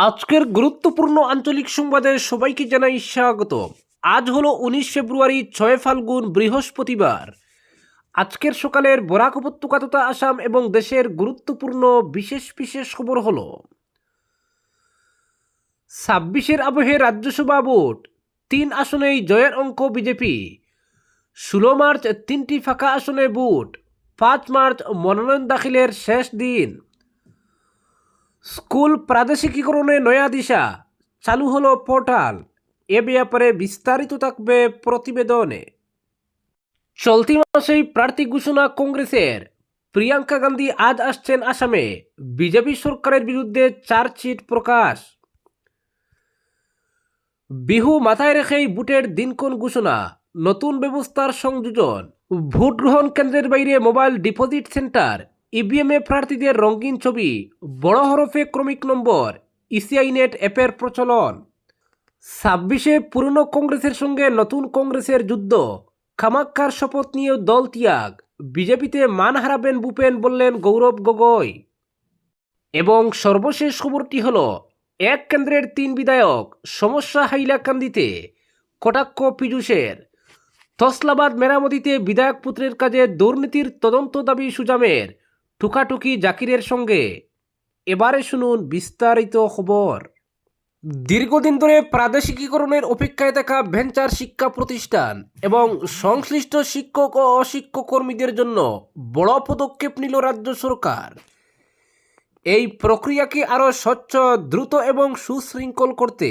আজকের গুরুত্বপূর্ণ আঞ্চলিক সংবাদে সবাইকে জানাই স্বাগত। আজ হলো 19 ফেব্রুয়ারি, 6 ফাল্গুন, বৃহস্পতিবার। আজকের সকালের বরাক উপত্যকা তথা আসাম এবং দেশের গুরুত্বপূর্ণ বিশেষ বিশেষ খবর হলো: 26-এর আবহে রাজ্যসভা ভোট, 3 আসনেই জয়ের অঙ্ক বিজেপি। 16 মার্চ 3টি ফাঁকা আসনে ভোট, 5 মার্চ মনোনয়ন দাখিলের শেষ দিন। স্কুল প্রাদেশিকীকরণে নয়া দিশা, চালু হলো পোর্টাল। এ ব্যাপারে বিস্তারিত থাকবে প্রতিবেদনে। চলতি মাসেই প্রার্থী ঘোষণা কংগ্রেসের। প্রিয়াঙ্কা গান্ধী আজ আসছেন আসামে। বিজেপি সরকারের বিরুদ্ধে চার্জশিট প্রকাশ। বিহু মাথায় রেখেই ভোটের দিনক্ষণ ঘোষণা, নতুন ব্যবস্থার সংযোজন। ভোট গ্রহণ কেন্দ্রের বাইরে মোবাইল ডিপোজিট সেন্টার, ইভিএমে প্রার্থীদের রঙিন ছবি, বড় হরফে ক্রমিক নম্বর, ইসিআই নেট অ্যাপের প্রচলন। 26-এ পুরনো কংগ্রেসের সঙ্গে নতুন কংগ্রেসের যুদ্ধ, কামাখ্যার শপথ নিয়ে দল ত্যাগ, বিজেপিতে মান হারাবেন ভূপেন বললেন গৌরব গগৈ। এবং সর্বশেষ খবরটি হল, এক কেন্দ্রের 3 বিধায়ক, সমস্যা হাইলাকান্দিতে, কটাক্ষ পীযূষের। তসলাবাদ মেরামতিতে বিধায়ক পুত্রের কাজে দুর্নীতির তদন্ত দাবি সুজামের, ঠুকাঠুকি জাকিরের সঙ্গে। এবারে শুনুন বিস্তারিত খবর। দীর্ঘদিন ধরে প্রাদেশিকীকরণের অপেক্ষায় থাকা ভেঞ্চার শিক্ষা প্রতিষ্ঠান এবং সংশ্লিষ্ট শিক্ষক ও অশিক্ষক কর্মীদের জন্য বড় পদক্ষেপ নিল রাজ্য সরকার। এই প্রক্রিয়াকে আরও স্বচ্ছ, দ্রুত এবং সুশৃঙ্খল করতে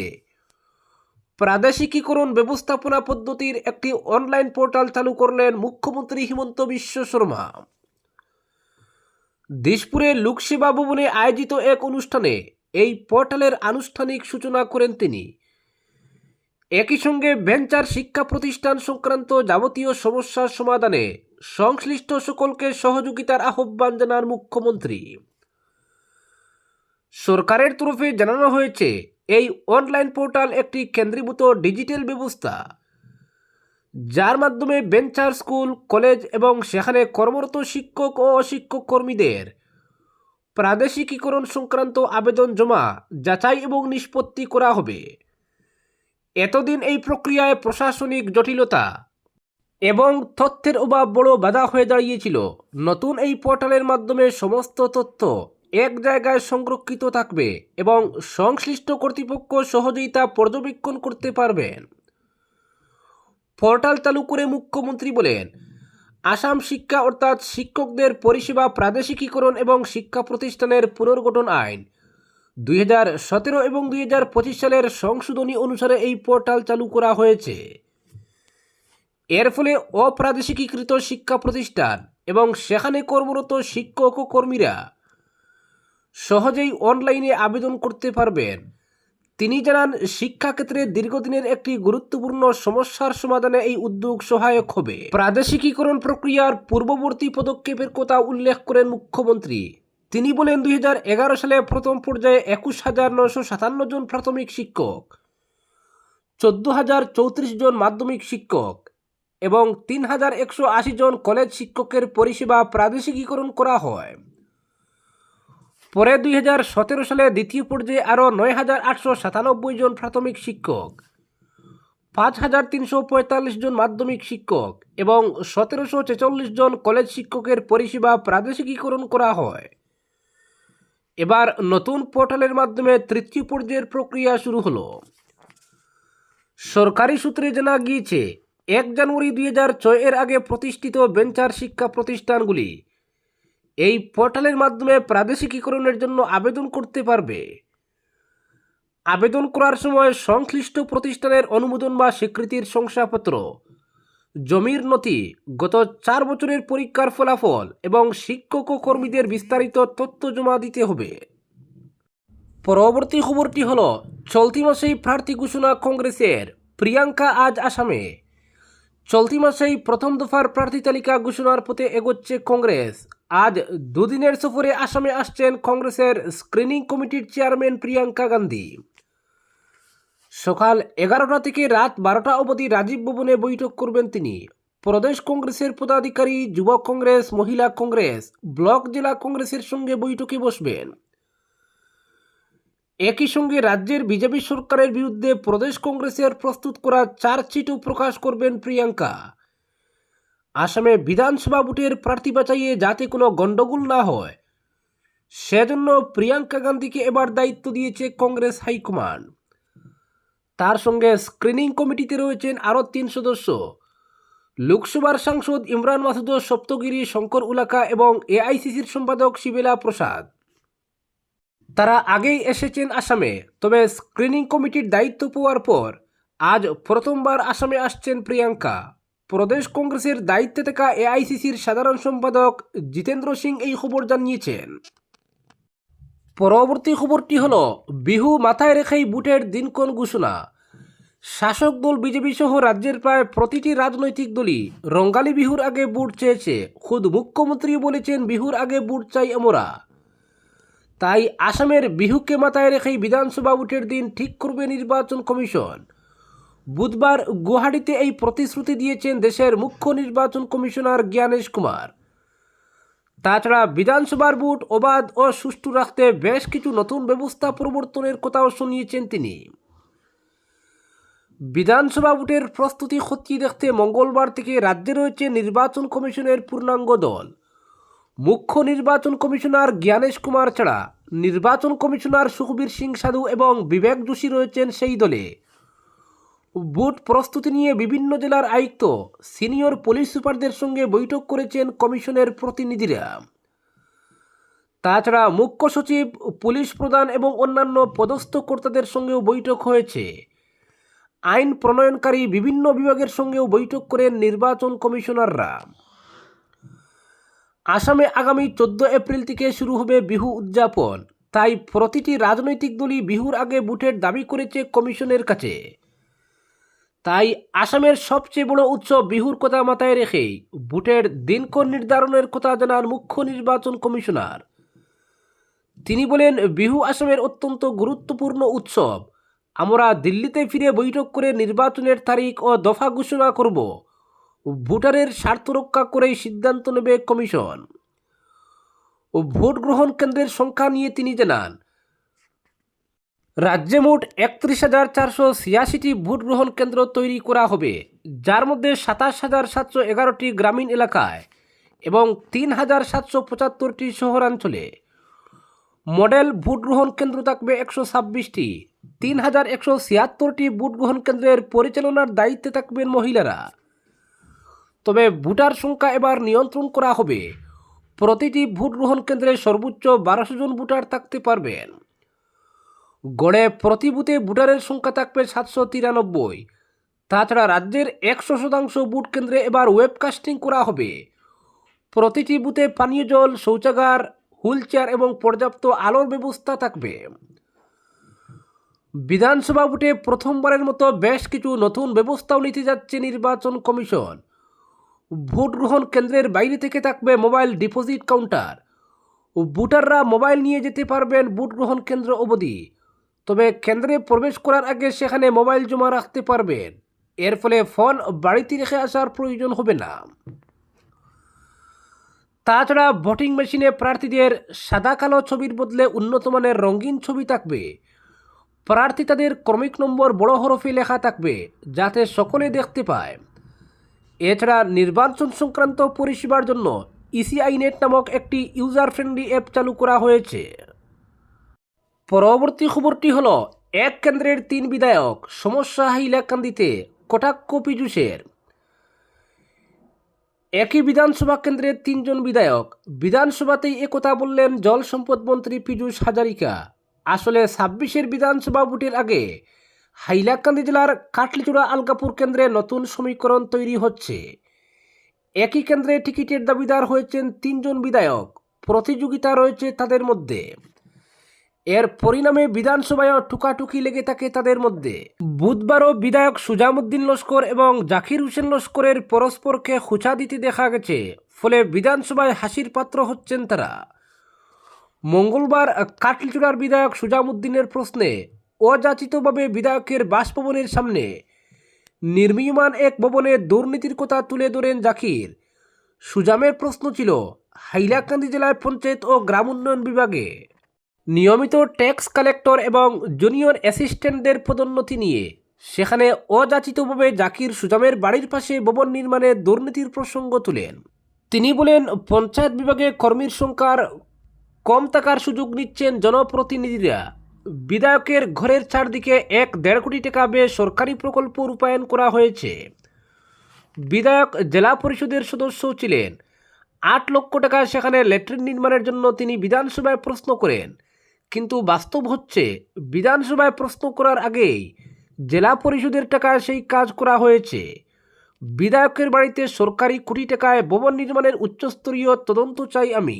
প্রাদেশিকীকরণ ব্যবস্থাপনা পদ্ধতির একটি অনলাইন পোর্টাল চালু করলেন মুখ্যমন্ত্রী হিমন্ত বিশ্ব শর্মা। দিশপুরে লোকসেবা ভবনে আয়োজিত এক অনুষ্ঠানে এই পোর্টালের আনুষ্ঠানিক সূচনা করেন তিনি। একই সঙ্গে ভেঞ্চার শিক্ষা প্রতিষ্ঠান সংক্রান্ত যাবতীয় সমস্যার সমাধানে সংশ্লিষ্ট সকলকে সহযোগিতার আহ্বান জানান মুখ্যমন্ত্রী। সরকারের তরফে জানানো হয়েছে, এই অনলাইন পোর্টাল একটি কেন্দ্রীভূত ডিজিটাল ব্যবস্থা, যার মাধ্যমে ভেঞ্চার স্কুল, কলেজ এবং সেখানে কর্মরত শিক্ষক ও অশিক্ষক কর্মীদের প্রাদেশিকীকরণ সংক্রান্ত আবেদন জমা, যাচাই এবং নিষ্পত্তি করা হবে। এতদিন এই প্রক্রিয়ায় প্রশাসনিক জটিলতা এবং তথ্যের অভাব বড় বাধা হয়ে দাঁড়িয়েছিল। নতুন এই পোর্টালের মাধ্যমে সমস্ত তথ্য এক জায়গায় সংরক্ষিত থাকবে এবং সংশ্লিষ্ট কর্তৃপক্ষ সহজেই তা পর্যবেক্ষণ করতে পারবেন। পোর্টাল চালু করে মুখ্যমন্ত্রী বলেন, আসাম শিক্ষা অর্থাৎ শিক্ষকদের পরিষেবা প্রাদেশিকীকরণ এবং শিক্ষা প্রতিষ্ঠানের পুনর্গঠন আইন 2017 এবং 2025 সালের সংশোধনী অনুসারে এই পোর্টাল চালু করা হয়েছে। এর ফলে অপ্রাদেশিকীকৃত শিক্ষা প্রতিষ্ঠান এবং সেখানে কর্মরত শিক্ষক ও কর্মীরা সহজেই অনলাইনে আবেদন করতে পারবেন। তিনি জানান, শিক্ষাক্ষেত্রে দীর্ঘদিনের একটি গুরুত্বপূর্ণ সমস্যার সমাধানে এই উদ্যোগ সহায়ক হবে। প্রাদেশিকীকরণ প্রক্রিয়ার পূর্ববর্তী পদক্ষেপের কথা উল্লেখ করেন মুখ্যমন্ত্রী। তিনি বলেন, 2011 সালে প্রথম পর্যায়ে 21,957 জন প্রাথমিক শিক্ষক, 14,034 জন মাধ্যমিক শিক্ষক এবং 3,180 জন কলেজ শিক্ষকের পরিষেবা প্রাদেশিকীকরণ করা হয়। পরে 2017 সালে দ্বিতীয় পর্যায়ে আরও 9,897 জন প্রাথমিক শিক্ষক, 5,345 জন মাধ্যমিক শিক্ষক এবং 1,746 জন কলেজ শিক্ষকের পরিষেবা প্রাদেশিকীকরণ করা হয়। এবার নতুন পোর্টালের মাধ্যমে তৃতীয় পর্যায়ের প্রক্রিয়া শুরু হলো। সরকারি সূত্রে জানা গিয়েছে, 1 জানুয়ারি 2006 এর আগে প্রতিষ্ঠিত ভেঞ্চার শিক্ষা প্রতিষ্ঠানগুলি এই পোর্টালের মাধ্যমে প্রাদেশিকীকরণের জন্য আবেদন করতে পারবে। আবেদন করার সময় সংশ্লিষ্ট প্রতিষ্ঠানের অনুমোদন বা স্বীকৃতির শংসাপত্র, জমির নথি, গত 4 বছরের পরীক্ষার ফলাফল এবং শিক্ষক ও কর্মীদের বিস্তারিত তথ্য জমা দিতে হবে। পরবর্তী খবরটি হল, চলতি মাসেই প্রার্থী ঘোষণা কংগ্রেসের। প্রিয়াঙ্কা আজ আসামে। চলতি মাসেই প্রথম দফার প্রার্থী তালিকা ঘোষণার পথে এগোচ্ছে কংগ্রেস। আজ দুদিনের সফরে আসামে আসছেন কংগ্রেসের স্ক্রিনিং কমিটির চেয়ারম্যান প্রিয়াঙ্কা গান্ধী। সকাল 11টা থেকে রাত 12টা অবধি রাজীব ভবনে বৈঠক করবেন তিনি। প্রদেশ কংগ্রেসের পদাধিকারী, যুব কংগ্রেস, মহিলা কংগ্রেস, ব্লক জেলা কংগ্রেসের সঙ্গে বৈঠকে বসবেন। একই সঙ্গে রাজ্যের বিজেপি সরকারের বিরুদ্ধে প্রদেশ কংগ্রেসের প্রস্তুত করা চার্জশিটও প্রকাশ করবেন প্রিয়াঙ্কা। আসামে বিধানসভা ভোটের প্রার্থী বাছাইয়ে যাতে কোনো গণ্ডগোল না হয় সেজন্য প্রিয়াঙ্কা গান্ধীকে এবার দায়িত্ব দিয়েছে কংগ্রেস হাইকমান্ড। তার সঙ্গে স্ক্রিনিং কমিটিতে রয়েছেন আরও 3 সদস্য, লোকসভার সাংসদ ইমরান মাসুদ, সপ্তগিরি শঙ্কর উলাকা এবং এআইসিসির সম্পাদক শিবেলা প্রসাদ। তারা আগেই এসেছেন আসামে, তবে স্ক্রিনিং কমিটির দায়িত্ব পাওয়ার পর আজ প্রথমবার আসামে আসছেন প্রিয়াঙ্কা। প্রদেশ কংগ্রেসের দায়িত্বে থাকা এআইসিসির সাধারণ সম্পাদক জিতেন্দ্র সিং এই খবর জানিয়েছেন। পরবর্তী খবরটি হলো বিহু মাথায় রেখেই ভোটের দিনক্ষণ ঘোষণা। শাসক দল বিজেপি সহ রাজ্যের প্রায় প্রতিটি রাজনৈতিক দলই রঙ্গালী বিহুর আগে ভোট চেয়েছে। খুদ মুখ্যমন্ত্রী বলেছেন বিহুর আগে ভোট চাই আমরা। তাই আসামের বিহুকে মাথায় রেখেই বিধানসভা ভোটের দিন ঠিক করবে নির্বাচন কমিশন। বুধবার গুয়াহাটিতে এই প্রতিশ্রুতি দিয়েছেন দেশের মুখ্য নির্বাচন কমিশনার জ্ঞানেশ কুমার। তাছাড়া বিধানসভার ভোট অবাধ ও সুষ্ঠু রাখতে বেশ কিছু নতুন ব্যবস্থা প্রবর্তনের কথাও শুনিয়েছেন তিনি। বিধানসভা ভোটের প্রস্তুতি খতিয়ে দেখতে মঙ্গলবার থেকে রাজ্যে রয়েছে নির্বাচন কমিশনের পূর্ণাঙ্গ দল। মুখ্য নির্বাচন কমিশনার জ্ঞানেশ কুমার ছাড়া নির্বাচন কমিশনার সুখবীর সিং সাধু এবং বিবেক যোশী রয়েছেন সেই দলে। ভোট প্রস্তুতি নিয়ে বিভিন্ন জেলার আয়ুক্ত, সিনিয়র পুলিশ সুপারদের সঙ্গে বৈঠক করেছেন কমিশনের প্রতিনিধিরা। তাছাড়া মুখ্য সচিব, পুলিশ প্রধান এবং অন্যান্য পদস্থ কর্তাদের সঙ্গেও বৈঠক হয়েছে। আইন প্রণয়নকারী বিভিন্ন বিভাগের সঙ্গেও বৈঠক করেন নির্বাচন কমিশনাররা। আসামে আগামী 14 এপ্রিল থেকে শুরু হবে বিহু উদযাপন। তাই প্রতিটি রাজনৈতিক দলই বিহুর আগে ভোটের দাবি করেছে কমিশনের কাছে। তাই আসামের সবচেয়ে বড় উৎসব বিহুর কথা মাথায় রেখেই ভোটের দিনক্ষণ নির্ধারণের কথা জানান মুখ্য নির্বাচন কমিশনার। তিনি বলেন, বিহু আসামের অত্যন্ত গুরুত্বপূর্ণ উৎসব। আমরা দিল্লিতে ফিরে বৈঠক করে নির্বাচনের তারিখ ও দফা ঘোষণা করব। ভোটারের স্বার্থ রক্ষা করেই সিদ্ধান্ত নেবে কমিশন। ভোট গ্রহণ কেন্দ্রের সংখ্যা নিয়ে তিনি জানান, রাজ্যে মোট 31,486টি ভোট গ্রহণ কেন্দ্র তৈরি করা হবে, যার মধ্যে 27,711টি গ্রামীণ এলাকায় এবং 3,775টি শহরাঞ্চলে। মডেল ভোট গ্রহণ কেন্দ্র থাকবে 126টি। 3,176টি ভোট গ্রহণ কেন্দ্রের পরিচালনার দায়িত্বে থাকবেন মহিলারা। তবে ভোটার সংখ্যা এবার নিয়ন্ত্রণ করা হবে। প্রতিটি ভোট গ্রহণ কেন্দ্রে সর্বোচ্চ 1200 জন ভোটার থাকতে পারবেন। গড়ে প্রতি বুথে ভোটারের সংখ্যা থাকবে 793। তাছাড়া রাজ্যের 100% ভোট কেন্দ্রে এবার ওয়েবকাস্টিং করা হবে। প্রতিটি বুথে পানীয় জল, শৌচাগার, হুইলচেয়ার এবং পর্যাপ্ত আলোর ব্যবস্থা থাকবে। বিধানসভা ভোটে প্রথমবারের মতো বেশ কিছু নতুন ব্যবস্থাও নিতে যাচ্ছে নির্বাচন কমিশন। ভোট গ্রহণ কেন্দ্রের বাইরে থেকে থাকবে মোবাইল ডিপোজিট কাউন্টার। ভোটাররা মোবাইল নিয়ে যেতে পারবেন ভোট গ্রহণ কেন্দ্র অবধি। তবে কেন্দ্রে প্রবেশ করার আগে সেখানে মোবাইল জমা রাখতে পারবেন। এর ফলে ফোন বাড়িতে রেখে আসার প্রয়োজন হবে না। তাছাড়া ভোটিং মেশিনে প্রার্থীদের সাদা কালো ছবির বদলে উন্নত মানের রঙিন ছবি থাকবে। প্রার্থী তাদের ক্রমিক নম্বর বড় হরফে লেখা থাকবে, যাতে সকলে দেখতে পায়। এছাড়া নির্বাচন সংক্রান্ত পরিষেবার জন্য ইসিআই নেট নামক একটি ইউজার ফ্রেন্ডলি অ্যাপ চালু করা হয়েছে। পরবর্তী খবরটি হলো, এক কেন্দ্রের 3 বিধায়ক, সমস্যা হাইলাকান্দিতে, কটাক্ষ পীযূষের। একই বিধানসভা কেন্দ্রের 3 জন বিধায়ক বিধানসভাতেই একথা বললেন জল সম্পদ মন্ত্রী পীযূষ হাজারিকা। আসলে 26-এর বিধানসভা ভোটের আগে হাইলাকান্দি জেলার কাটলিচূড়া আলগাপুর কেন্দ্রে নতুন সমীকরণ তৈরি হচ্ছে। একই কেন্দ্রে টিকিটের দাবিদার হয়েছেন 3 জন বিধায়ক। প্রতিযোগিতা রয়েছে তাদের মধ্যে। এর পরিণামে বিধানসভায় টুকাটুকি লেগে থাকে তাদের মধ্যে। বুধবারও বিধায়ক সুজামুদ্দিন লস্কর এবং জাকির হোসেন লস্করের পরস্পরকে খোঁচা দিতে দেখা গেছে। ফলে বিধানসভায় হাসির পাত্র হচ্ছেন তারা। মঙ্গলবার কাটলিচূড়ার বিধায়ক সুজামুদ্দিনের প্রশ্নে অযাচিতভাবে বিধায়কের বাসভবনের সামনে নির্মীয়মান এক ভবনে দুর্নীতির কথা তুলে ধরেন জাকির। সুজামের প্রশ্ন ছিল, হাইলাকান্দি জেলায় পঞ্চায়েত ও গ্রাম উন্নয়ন বিভাগে নিয়মিত ট্যাক্স কালেক্টর এবং জুনিয়র অ্যাসিস্ট্যান্টদের পদোন্নতি নিয়ে সেখানে অযাচিতভাবে জাকির সুজামের বাড়ির পাশে ভবন নির্মাণে দুর্নীতির প্রসঙ্গ তুলেন। তিনি বলেন, পঞ্চায়েত বিভাগে কর্মীর সংখ্যার কম থাকার সুযোগ নিচ্ছেন জনপ্রতিনিধিরা। বিধায়কের ঘরের চারদিকে 1-1.5 কোটি টাকা ব্যয়ে সরকারি প্রকল্প রূপায়ণ করা হয়েছে। বিধায়ক জেলা পরিষদের সদস্যও ছিলেন। 8 লক্ষ টাকা সেখানে ল্যাট্রিন নির্মাণের জন্য তিনি বিধানসভায় প্রশ্ন করেন, কিন্তু বাস্তব হচ্ছে বিধানসভায় প্রশ্ন করার আগেই জেলা পরিষদের টাকায় সেই কাজ করা হয়েছে। বিধায়কের বাড়িতে সরকারি কোটি টাকায় ভবন নির্মাণের উচ্চস্তরীয় তদন্ত চাই আমি।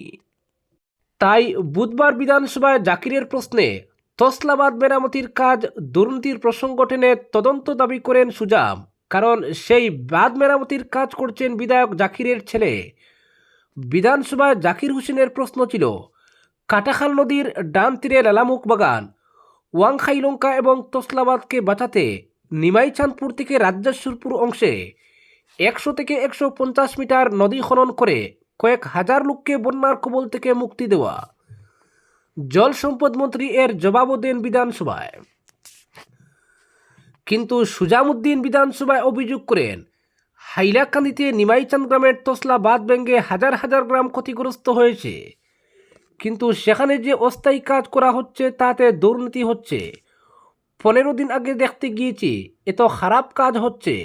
তাই বুধবার বিধানসভায় জাকিরের প্রশ্নে তসলাবাদ মেরামতির কাজ দুর্নীতির প্রসঙ্গ টেনে তদন্ত দাবি করেন সুজাম, কারণ সেই বাঁধ মেরামতির কাজ করছেন বিধায়ক জাকিরের ছেলে। বিধানসভায় জাকির হোসেনের প্রশ্ন ছিল, কাটাখাল নদীর ডান তীরে লালামুখ বাগান, ওয়াংখাইলঙ্কা এবং তসলাবাদকে বাঁচাতে নিমাইচাঁদপুর থেকে রাজ্যেশ্বরপুর অংশে 100 থেকে 150 মিটার নদী খনন করে কয়েক হাজার লোককে বন্যার কবল থেকে মুক্তি দেওয়া। জল সম্পদ মন্ত্রী এর জবাবও দেন বিধানসভায়। কিন্তু সুজামউদ্দিন বিধানসভায় অভিযোগ করেন, হাইলাকান্দিতে নিমাইচাঁদ গ্রামের তসলা বাঁধ ভেঙে হাজার হাজার গ্রাম ক্ষতিগ্রস্ত হয়েছে, কিন্তু সেখানে যে অস্থায়ী কাজ করা হচ্ছে তাতে দুর্নীতি হচ্ছে। 15 দিন আগে দেখতে গিয়েছি, এত খারাপ কাজ হচ্ছে।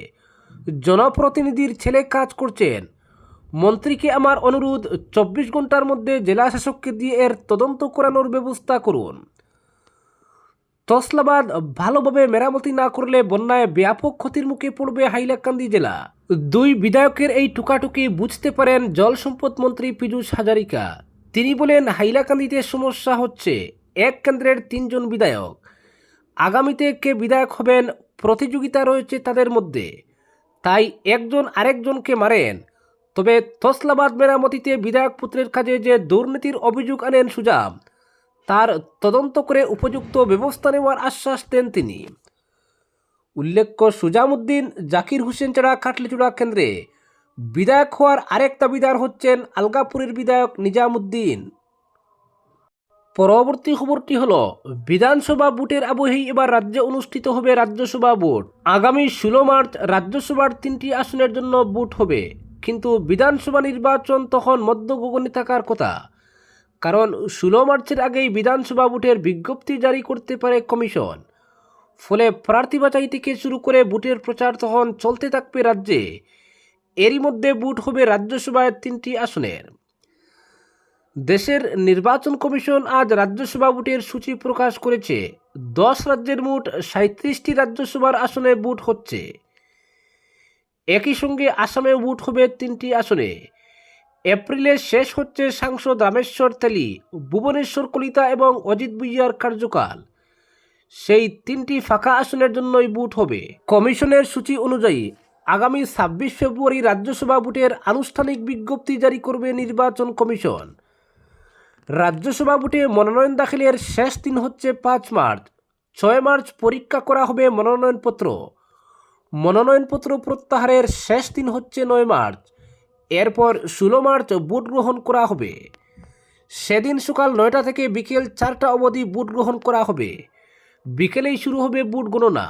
জনপ্রতিনিধির ছেলে কাজ করছেন। মন্ত্রীকে আমার অনুরোধ, 24 ঘন্টার মধ্যে জেলা শাসককে দিয়ে এর তদন্ত করানোর ব্যবস্থা করুন। তসলাবাদ ভালোভাবে মেরামতি না করলে বন্যায় ব্যাপক ক্ষতির মুখে পড়বে হাইলাকান্দি জেলা। 2 বিধায়কের এই টুকাটুকি বুঝতে পারেন জল সম্পদ মন্ত্রী পীযূষ হাজারিকা। তিনি বলেন, হাইলাকান্দিতে সমস্যা হচ্ছে 1 কেন্দ্রের 3 জন বিধায়ক। আগামীতে কে বিধায়ক হবেন প্রতিযোগিতা রয়েছে তাদের মধ্যে, তাই একজন আরেকজনকে মারেন। তবে তসলাবাদ মেরামতিতে বিধায়ক পুত্রের কাজে যে দুর্নীতির অভিযোগ আনেন সুজাম, তার তদন্ত করে উপযুক্ত ব্যবস্থা নেওয়ার আশ্বাস দেন তিনি। উল্লেখ্য, সুজামউদ্দিন জাকির হোসেন ছাড়া কাটলিচুড়া কেন্দ্রে বিধায়ক হওয়ার আরেক দাবিদার হচ্ছেন আলগাপুরের বিধায়ক নিজামউদ্দিন। পরবর্তী খবরটি হলো, বিধানসভা ভোটের আবহেই এবার রাজ্যে অনুষ্ঠিত হবে রাজ্যসভা ভোট। আগামী 16 মার্চ রাজ্যসভার 3টি আসনের জন্য ভোট হবে, কিন্তু বিধানসভা নির্বাচন তখন মধ্যগগনে থাকার কথা, কারণ 16 মার্চের আগেই বিধানসভা ভোটের বিজ্ঞপ্তি জারি করতে পারে কমিশন। ফলে প্রার্থী বাছাই থেকে শুরু করে ভোটের প্রচার তখন চলতে থাকবে রাজ্যে। এরই মধ্যে ভোট হবে রাজ্যসভায় 3টি আসনের। দেশের নির্বাচন কমিশন আজ রাজ্যসভা ভোটের সূচি প্রকাশ করেছে। 10 রাজ্যের মোট 37টি রাজ্যসভার আসনে ভোট হচ্ছে। একই সঙ্গে আসামেও ভোট হবে 3টি আসনে। এপ্রিলে শেষ হচ্ছে সাংসদ রামেশ্বর তেলী, ভুবনেশ্বর কলিতা এবং অজিত ভুইয়ার কার্যকাল। সেই 3টি ফাঁকা আসনের জন্যই ভোট হবে। কমিশনের সূচি অনুযায়ী আগামী 26 ফেব্রুয়ারি রাজ্যসভা ভোটের আনুষ্ঠানিক বিজ্ঞপ্তি জারি করবে নির্বাচন কমিশন। রাজ্যসভা ভোটে মনোনয়ন দাখিলের শেষ দিন হচ্ছে 5 মার্চ। 6 মার্চ পরীক্ষা করা হবে মনোনয়নপত্র। মনোনয়নপত্র প্রত্যাহারের শেষ দিন হচ্ছে 9 মার্চ। এরপর 16 মার্চ ভোট গ্রহণ করা হবে। সেদিন সকাল 9টা থেকে বিকেল 4টা অবধি ভোট গ্রহণ করা হবে। বিকেলেই শুরু হবে ভোট গণনা।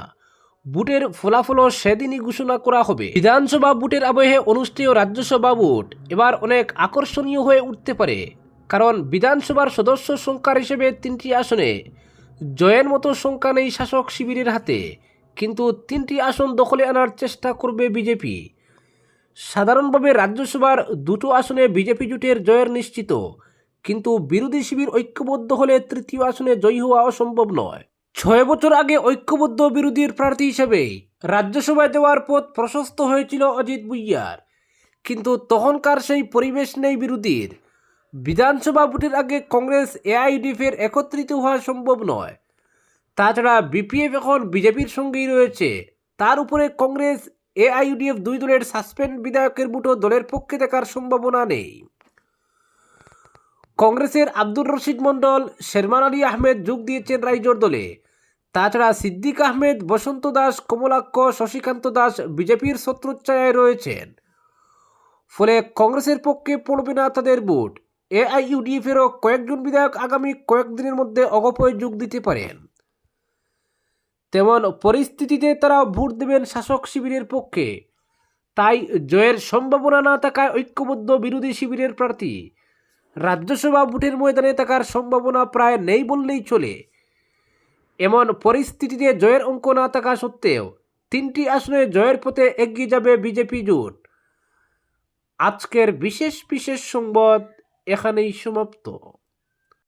ভোটের ফলাফলও সেদিনই ঘোষণা করা হবে। বিধানসভা ভোটের আবহে অনুষ্ঠেয় রাজ্যসভা ভোট এবার অনেক আকর্ষণীয় হয়ে উঠতে পারে, কারণ বিধানসভার সদস্য সংখ্যার হিসেবে 3টি আসনে জয়ের মতো সংখ্যা নেই শাসক শিবিরের হাতে, কিন্তু 3টি আসন দখলে আনার চেষ্টা করবে বিজেপি। সাধারণভাবে রাজ্যসভার 2টো আসনে বিজেপি জোটের জয়ের নিশ্চিত, কিন্তু বিরোধী শিবির ঐক্যবদ্ধ হলে 3য় আসনে জয়ী হওয়া অসম্ভব নয়। 6 বছর আগে ঐক্যবদ্ধ বিরোধীর প্রার্থী হিসেবে রাজ্যসভায় যাওয়ার পথ প্রশস্ত হয়েছিল অজিত ভুইয়ার, কিন্তু তখনকার সেই পরিবেশ নেই বিরোধীর। বিধানসভা ভোটের আগে কংগ্রেস এআইইউডিএফের একত্রিত হওয়া সম্ভব নয়। তাছাড়া বিপিএফ এখন বিজেপির সঙ্গেই রয়েছে। তার উপরে কংগ্রেস এআইইউডিএফ 2 দলের সাসপেন্ড বিধায়কের ভোটও দলের পক্ষে থাকার সম্ভাবনা নেই। কংগ্রেসের আব্দুর রশিদ মণ্ডল, শেরমান আলী আহমেদ যোগ দিয়েছেন রাইজোর দলে। তাছাড়া সিদ্দিক আহমেদ, বসন্ত দাস, কমলাক্ষ, শশীকান্ত দাস বিজেপির শত্রুচ্ছায়ায় রয়েছেন। ফলে কংগ্রেসের পক্ষে পড়বে না তাদের ভোট। এআইইউডিএফেরও কয়েকজন বিধায়ক আগামী কয়েকদিনের মধ্যে অগপয়ে যোগ দিতে পারেন। তেমন পরিস্থিতিতে তারা ভোট দেবেন শাসক শিবিরের পক্ষে। তাই জয়ের সম্ভাবনা না থাকায় ঐক্যবদ্ধ বিরোধী শিবিরের প্রার্থী রাজ্যসভা ভোটের ময়দানে থাকার সম্ভাবনা প্রায় নেই বললেই চলে। এমন পরিস্থিতিতে জয়ের অঙ্ক না থাকা সত্ত্বেও 3টি আসনে জয়ের পথে এগিয়ে যাবে বিজেপি জোট। আজকের বিশেষ সংবাদ এখানেই সমাপ্ত।